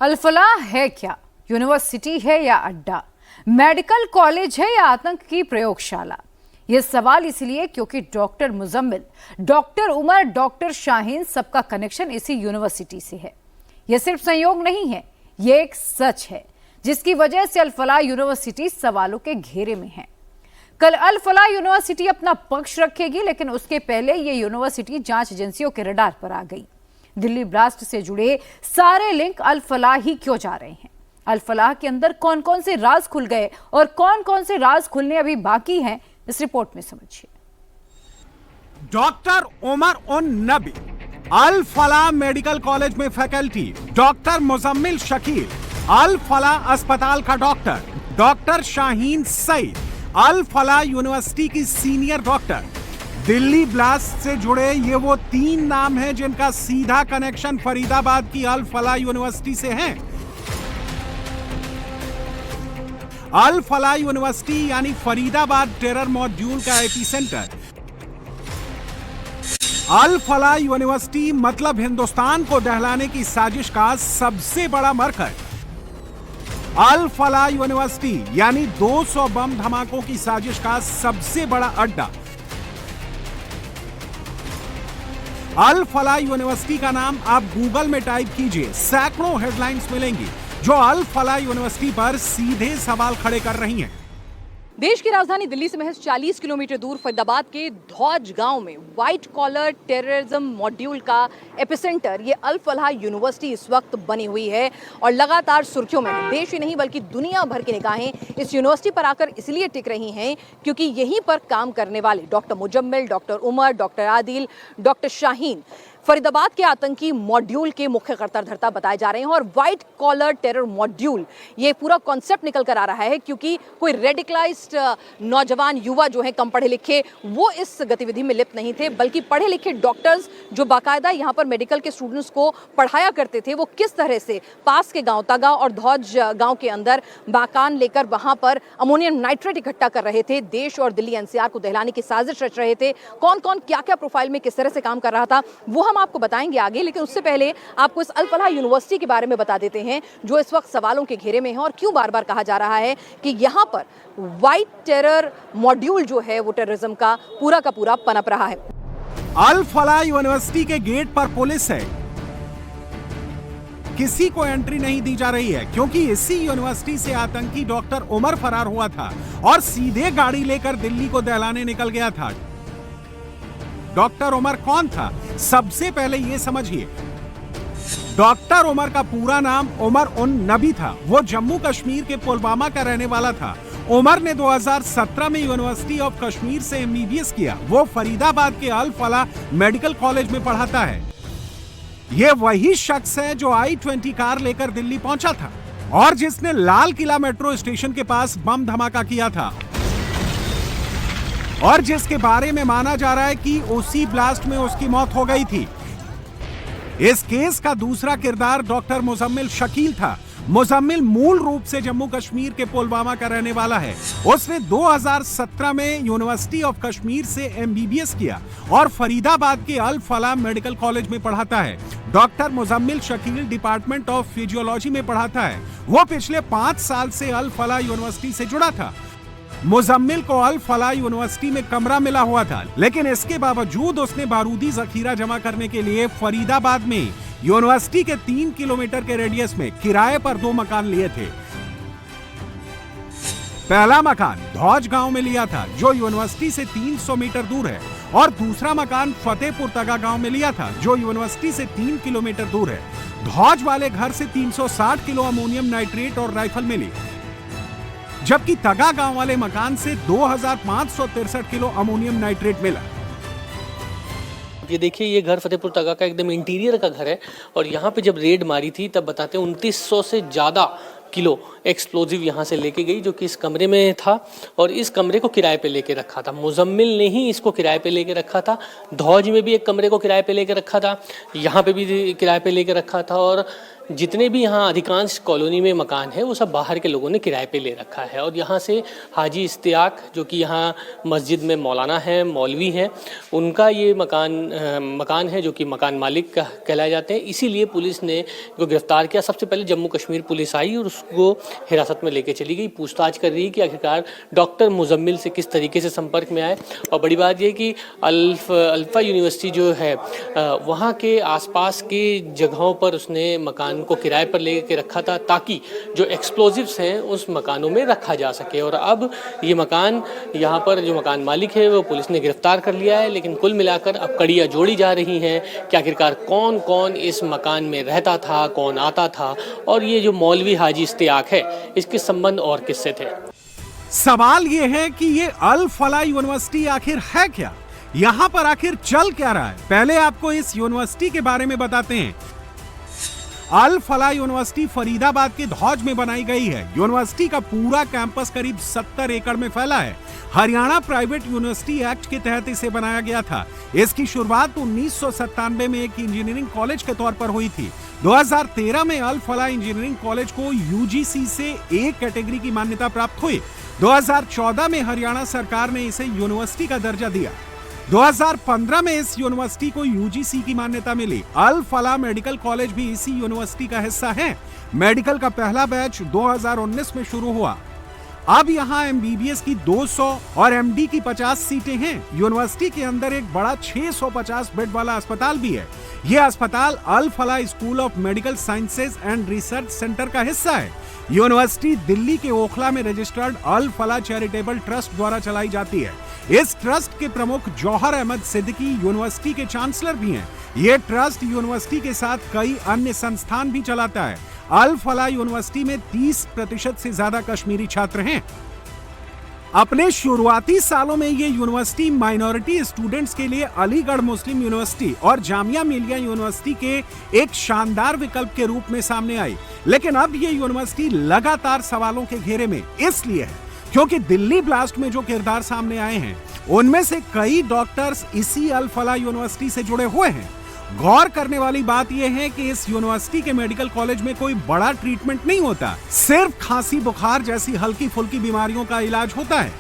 अल-फलाह है क्या? यूनिवर्सिटी है या अड्डा? मेडिकल कॉलेज है या आतंक की प्रयोगशाला? यह सवाल इसलिए क्योंकि doctor Muzammil, doctor Umar, doctor Shaheen सबका कनेक्शन इसी यूनिवर्सिटी से है। यह सिर्फ संयोग नहीं है, यह एक सच है जिसकी वजह से अल-फलाह यूनिवर्सिटी सवालों के घेरे में है। कल अल-फलाह यूनिवर्सिटी अपना पक्ष रखेगी, लेकिन उसके पहले यह यूनिवर्सिटी जांच एजेंसियों के रडार पर आ गई। दिल्ली ब्लास्ट से जुड़े सारे लिंक अल-फलाह ही क्यों जा रहे हैं? अल-फलाह के अंदर कौन कौन से राज खुल गए और कौन कौन से राज खुलने अभी बाकी हैं, इस रिपोर्ट में समझिए। Doctor Umar Un Nabi Al-Falah medical college में फैकल्टी, डॉक्टर मुजम्मिल शकील अल-फलाह अस्पताल का doctor, doctor Shaheen Saeed Al-Falah university की सीनियर डॉक्टर। दिल्ली ब्लास्ट से जुड़े ये वो 3 नाम हैं जिनका सीधा कनेक्शन फरीदाबाद की अल-फलाह यूनिवर्सिटी से है। अल-फलाह यूनिवर्सिटी यानी फरीदाबाद टेरर मॉड्यूल का एपिसेंटर। अल-फलाह यूनिवर्सिटी मतलब हिंदुस्तान को दहलाने की साजिश का सबसे बड़ा मरकज। अल-फलाह यूनिवर्सिटी यानी 200 बम धमाकों की साजिश का सबसे बड़ा अड्डा। अल-फलाह यूनिवर्सिटी का नाम आप गूगल में टाइप कीजिए, सैकड़ों हेडलाइंस मिलेंगी जो अल-फलाह यूनिवर्सिटी पर सीधे सवाल खड़े कर रही हैं। देश की राजधानी दिल्ली से महज 40 किलोमीटर दूर फरीदाबाद के धौज गांव में व्हाइट कॉलर टेररिज्म मॉड्यूल का एपिसेंटर ये अल-फलाह यूनिवर्सिटी इस वक्त बनी हुई है और लगातार सुर्खियों में है। देश ही नहीं बल्कि दुनिया भर की निगाहें इस यूनिवर्सिटी पर आकर इसलिए टिक रही हैं क्योंकि यहीं पर काम करने वाले doctor Muzammil, doctor Umar, doctor Adil, doctor Shaheen Faridabad के आतंकी मॉड्यूल के मुख्य कर्ताधर्ता बताए जा रहे हैं। और व्हाइट कॉलर टेरर मॉड्यूल ये पूरा कॉन्सेप्ट निकल कर आ रहा है क्योंकि कोई रेडिकलाइज्ड नौजवान युवा जो है कम पढ़े लिखे वो इस गतिविधि में लिप्त नहीं थे, बल्कि पढ़े लिखे डॉक्टर्स जो बाकायदा यहाँ पर मेडिकल के स्टूडेंट्स को पढ़ाया करते थे वो किस तरह से पास के गाँव तगा और धौज गाँव के अंदर बाकान लेकर वहाँ पर अमोनियम नाइट्रेट इकट्ठा कर रहे थे, देश और दिल्ली एनसीआर को दहलाने की साजिश रच रहे थे। कौन कौन क्या क्या प्रोफाइल में किस तरह से काम कर रहा था वो हम आपको बताएंगे आगे, लेकिन उससे पहले आपको इस अल-फलाह यूनिवर्सिटी के बारे में बता देते हैं जो इस वक्त सवालों के घेरे में है और क्यों बार बार कहा जा रहा है कि यहाँ पर व्हाइट टेरर मॉड्यूल जो है वो टेररिज्म का पूरा पनप रहा है। अल-फलाह यूनिवर्सिटी के गेट पर पुलिस है, किसी को एंट्री नहीं दी जा रही है क्योंकि इसी यूनिवर्सिटी से आतंकी डॉक्टर उमर फरार हुआ था और सीधे गाड़ी लेकर दिल्ली को दहलाने निकल गया था। डॉक्टर उमर कौन था? सबसे पहले यह समझिए, डॉक्टर उमर का पूरा नाम उमर उन नबी था। वो जम्मू कश्मीर के पुलवामा का रहने वाला था। उमर ने 2017 में यूनिवर्सिटी ऑफ कश्मीर से एमबीबीएस किया। वो फरीदाबाद के अल-फलाह मेडिकल कॉलेज में पढ़ाता है। ये वही शख्स है जो I-20 कार लेकर दिल्ली पहुंचा था और जिसने लाल किला मेट्रो स्टेशन के पास बम धमाका किया था और जिसके बारे में माना जा रहा है कि उसी ब्लास्ट में उसकी मौत हो गई थी। इस केस का दूसरा किरदार डॉक्टर मुजम्मिल शकील था। मुजम्मिल मूल रूप से जम्मू कश्मीर के पुलवामा का रहने वाला है। उसने 2017 में यूनिवर्सिटी ऑफ कश्मीर से एमबीबीएस किया और फरीदाबाद के अल-फलाह मेडिकल कॉलेज में पढ़ाता है। Doctor Muzammil Shakeel department of physiology में पढ़ाता है। वो पिछले 5 साल से अल-फलाह यूनिवर्सिटी से जुड़ा था। मुजम्मिल को अल-फलाह यूनिवर्सिटी में कमरा मिला हुआ था, लेकिन इसके बावजूद उसने बारूदी जखीरा जमा करने के लिए फरीदाबाद में यूनिवर्सिटी के 3 किलोमीटर के रेडियस में किराए पर 2 मकान लिए थे। पहला मकान धौज गांव में लिया था जो यूनिवर्सिटी से 300 मीटर दूर है और दूसरा मकान फतेहपुर तगा गांव में लिया था जो यूनिवर्सिटी से 3 किलोमीटर दूर है। धौज वाले घर से 360 किलो अमोनियम नाइट्रेट और राइफल मिली, जबकि तगा गांव वाले मकान से 2563 किलो अमोनियम नाइट्रेट मिला। ये देखिए, ये घर फतेहपुर तगा का एकदम इंटीरियर का घर है और यहाँ पे जब रेड मारी थी तब बताते हैं 2900 से ज़्यादा किलो एक्सप्लोजिव यहाँ से लेके गई जो कि इस कमरे में था और इस कमरे को किराए पे लेके रखा था। मुजम्मिल ने ही इसको किराए पे लेके रखा था। धौज में भी एक कमरे को किराए पे लेके रखा था, यहाँ पे भी किराए पे लेके रखा था और जितने भी यहाँ अधिकांश कॉलोनी में मकान है वो सब बाहर के लोगों ने किराए पे ले रखा है। और यहाँ से हाजी इश्तियाक जो कि यहाँ मस्जिद में मौलाना है, मौलवी हैं, उनका ये मकान है जो कि मकान मालिक कहलाए जाते हैं। इसीलिए पुलिस ने को गिरफ्तार किया। सबसे पहले जम्मू कश्मीर पुलिस आई और उसको हिरासत में लेके चली गई। पूछताछ कर रही है कि आखिरकार डॉक्टर मुजम्मिल से किस तरीके से संपर्क में आए। और बड़ी बात यह कि अल्फा यूनिवर्सिटी जो है वहाँ के आसपास के जगहों पर उसने मकान को किराए पर लेके रखा था ताकि जो एक्सप्लोजिव्स हैं उस मकानों में रखा जा सके। और अब ये मकान यहाँ पर जो मकान मालिक है वो पुलिस ने गिरफ्तार कर लिया है। लेकिन कुल मिलाकर अब कड़ियाँ जोड़ी जा रही हैं कि आखिरकार कौन कौन इस मकान में रहता था, कौन आता था और ये जो मौलवी हाजी इश्तियाक है इसके संबंध और किससे थे। सवाल ये है कि ये अल फलाह यूनिवर्सिटी आखिर है क्या, यहाँ पर आखिर चल क्या रहा है। पहले आपको इस यूनिवर्सिटी के बारे में बताते हैं। अल फलाह यूनिवर्सिटी फरीदाबाद के धौज में बनाई गई है। यूनिवर्सिटी का पूरा कैंपस करीब 70 एकड़ में फैला है। हरियाणा प्राइवेट यूनिवर्सिटी एक्ट के तहत इसे बनाया गया था। इसकी शुरुआत 1997 में एक इंजीनियरिंग कॉलेज के तौर पर हुई थी। 2013 में अल फलाह इंजीनियरिंग कॉलेज को यूजीसी से ए कैटेगरी की मान्यता प्राप्त हुई। 2014 में हरियाणा सरकार ने इसे यूनिवर्सिटी का दर्जा दिया। 2015 में इस यूनिवर्सिटी को यूजीसी की मान्यता मिली। अल फलाह मेडिकल कॉलेज भी इसी यूनिवर्सिटी का हिस्सा है। मेडिकल का पहला बैच 2019 में शुरू हुआ। अब यहाँ एमबीबीएस की 200 और एमडी की 50 सीटें हैं। यूनिवर्सिटी के अंदर एक बड़ा 650 बेड वाला अस्पताल भी है। यह अस्पताल Al Falah school of medical sciences and research centre का हिस्सा है। यूनिवर्सिटी दिल्ली के ओखला में registered Al Falah charitable trust द्वारा चलाई जाती है। इस ट्रस्ट के प्रमुख जौहर अहमद सिद्दीकी यूनिवर्सिटी के चांसलर भी हैं। ये ट्रस्ट यूनिवर्सिटी के साथ कई अन्य संस्थान भी चलाता है। अल फलाह यूनिवर्सिटी में 30% से ज्यादा कश्मीरी छात्र हैं। अपने शुरुआती सालों में ये यूनिवर्सिटी माइनॉरिटी स्टूडेंट्स के लिए अलीगढ़ मुस्लिम यूनिवर्सिटी और जामिया मिलिया यूनिवर्सिटी के एक शानदार विकल्प के रूप में सामने आई। लेकिन अब ये यूनिवर्सिटी लगातार सवालों के घेरे में इसलिए है क्योंकि दिल्ली ब्लास्ट में जो किरदार सामने आए हैं उनमें से कई डॉक्टर्स इसी अल फलाह यूनिवर्सिटी से जुड़े हुए हैं। गौर करने वाली बात यह है कि इस यूनिवर्सिटी के मेडिकल कॉलेज में कोई बड़ा ट्रीटमेंट नहीं होता, सिर्फ खांसी बुखार जैसी हल्की फुल्की बीमारियों का इलाज होता है।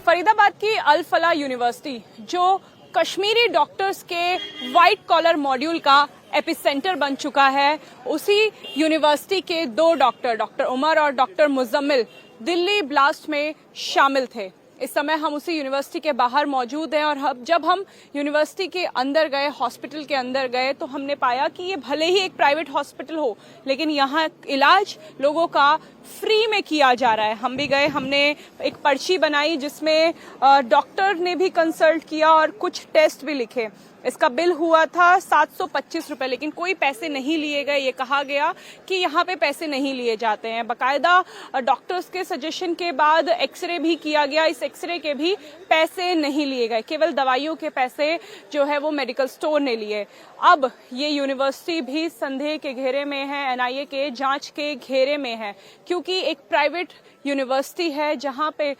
फरीदाबाद की अल फलाह यूनिवर्सिटी जो कश्मीरी डॉक्टर्स के व्हाइट कॉलर मॉड्यूल का एपिसेंटर बन चुका है, उसी यूनिवर्सिटी के 2 डॉक्टर उमर और डॉक्टर मुजम्मिल दिल्ली ब्लास्ट में शामिल थे। इस समय हम उसी यूनिवर्सिटी के बाहर मौजूद हैं और जब हम यूनिवर्सिटी के अंदर गए, हॉस्पिटल के अंदर गए, तो हमने पाया कि ये भले ही एक प्राइवेट हॉस्पिटल हो लेकिन यहाँ इलाज लोगों का फ्री में किया जा रहा है। हम भी गए, हमने एक पर्ची बनाई जिसमें डॉक्टर ने भी कंसल्ट किया और कुछ टेस्ट भी लिखे। इसका बिल हुआ था 725 रुपए, लेकिन कोई पैसे नहीं लिए गए। ये कहा गया कि यहाँ पे पैसे नहीं लिए जाते हैं। बाकायदा डॉक्टर्स के सजेशन के बाद एक्सरे भी किया गया, इस एक्सरे के भी पैसे नहीं लिए गए, केवल दवाइयों के पैसे जो है वो मेडिकल स्टोर ने लिए। अब ये यूनिवर्सिटी भी संदेह के घेरे में है, एनआईए के जांच के घेरे में है, क्योंकि एक प्राइवेट यूनिवर्सिटी है जहाँ पे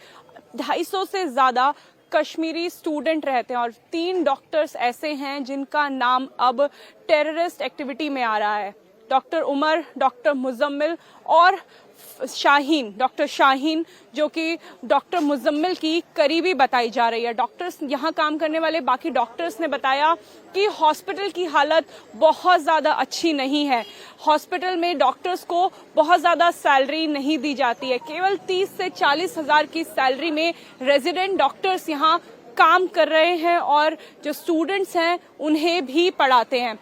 250 से ज्यादा कश्मीरी स्टूडेंट रहते हैं और 3 डॉक्टर्स ऐसे हैं जिनका नाम अब टेररिस्ट एक्टिविटी में आ रहा है। डॉक्टर उमर, डॉक्टर मुजम्मिल और डॉक्टर शाहीन जो कि डॉक्टर मुजम्मिल की करीबी बताई जा रही है। डॉक्टर्स यहाँ काम करने वाले बाकी डॉक्टर्स ने बताया कि हॉस्पिटल की हालत बहुत ज़्यादा अच्छी नहीं है। हॉस्पिटल में डॉक्टर्स को बहुत ज़्यादा सैलरी नहीं दी जाती है। केवल 30 से 40 हज़ार की सैलरी में रेजिडेंट डॉक्टर्स यहाँ काम कर रहे हैं और जो स्टूडेंट्स हैं उन्हें भी पढ़ाते हैं।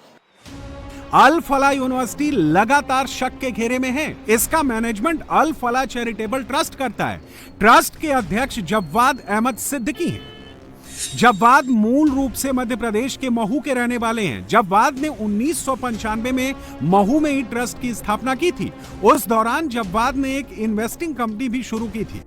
अल फलाह यूनिवर्सिटी लगातार शक के घेरे में है। इसका मैनेजमेंट अल फलाह चैरिटेबल ट्रस्ट करता है। ट्रस्ट के अध्यक्ष जव्वाद अहमद सिद्दीकी हैं। जव्वाद मूल रूप से मध्य प्रदेश के महू के रहने वाले हैं। जव्वाद ने 1995 में महू में ही ट्रस्ट की स्थापना की थी। उस दौरान जव्वाद ने एक इन्वेस्टिंग कंपनी भी शुरू की थी।